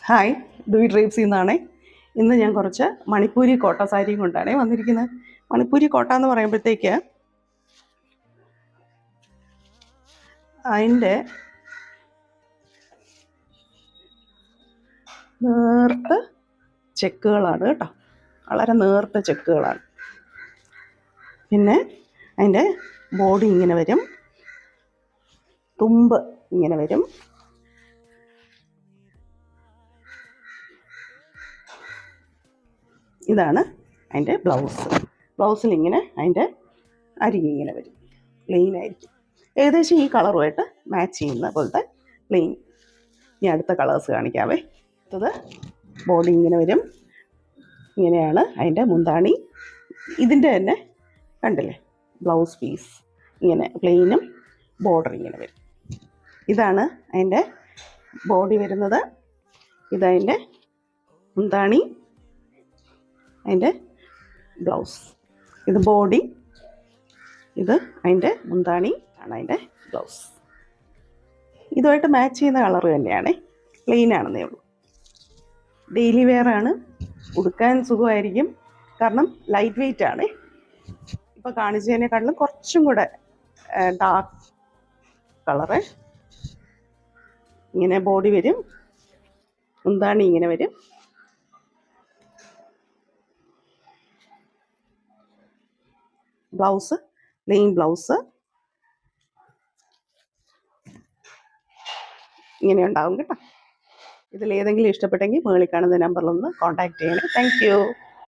Hi, Dewey ഡ്രീംസിൽ നിന്നാണേ. ഇന്ന് ഞാൻ കുറച്ച് മണിപ്പൂരി കോട്ട സാരിയും കൊണ്ടാണേ വന്നിരിക്കുന്നത്. മണിപ്പൂരി കോട്ട എന്ന് പറയുമ്പോഴത്തേക്ക് അതിൻ്റെ നേർത്ത ചെക്കുകളാണ് കേട്ടോ, വളരെ നേർത്ത ചെക്കുകളാണ്. പിന്നെ അതിൻ്റെ ബോഡി ഇങ്ങനെ വരും, തുമ്പ് ഇങ്ങനെ വരും. ഇതാണ് അതിൻ്റെ ബ്ലൗസിൽ ഇങ്ങനെ അതിൻ്റെ അരികെ ഇങ്ങനെ വരും, പ്ലെയിൻ ആയിരിക്കും. ഏകദേശം ഈ കളറുമായിട്ട് മാച്ച് ചെയ്യുന്ന പോലത്തെ പ്ലെയിൻ. ഇനി അടുത്ത കളേഴ്സ് കാണിക്കാവേ. അടുത്തത് ബോഡി ഇങ്ങനെ വരും, ഇങ്ങനെയാണ് അതിൻ്റെ മുന്താണി. ഇതിൻ്റെ തന്നെ കണ്ടില്ലേ, ബ്ലൗസ് പീസ് ഇങ്ങനെ പ്ലെയിനും ബോർഡർ ഇങ്ങനെ വരും. ഇതാണ് അതിൻ്റെ ബോഡി വരുന്നത്. ഇതതിൻ്റെ മുന്താണി, അതിൻ്റെ ബ്ലൗസ്. ഇത് ബോഡി, ഇത് അതിൻ്റെ മുന്താണി ആണ് അതിൻ്റെ ബ്ലൗസ്. ഇതുമായിട്ട് മാച്ച് ചെയ്യുന്ന കളർ തന്നെയാണ്, പ്ലെയിൻ ആണെന്നേ ഉള്ളൂ. ഡെയിലി വെയർ ആണ്, ഉടുക്കാൻ സുഖമായിരിക്കും, കാരണം ലൈറ്റ് വെയ്റ്റ് ആണ്. ഇപ്പോൾ കാണിച്ചതിനേക്കാട്ടിലും കുറച്ചും കൂടെ ഡാർക്ക് കളറ്. ഇങ്ങനെ ബോഡി വരും, മുന്താണി ഇങ്ങനെ വരും. ബ്ലൗസ് പ്ലെയിൻ ബ്ലൗസ് ഇങ്ങനെ ഉണ്ടാവും കേട്ടോ. ഇതിലേതെങ്കിലും ഇഷ്ടപ്പെട്ടെങ്കിൽ മുകളിൽ കാണുന്ന നമ്പറിലൊന്ന് കോൺടാക്റ്റ് ചെയ്യണേ. Thank you.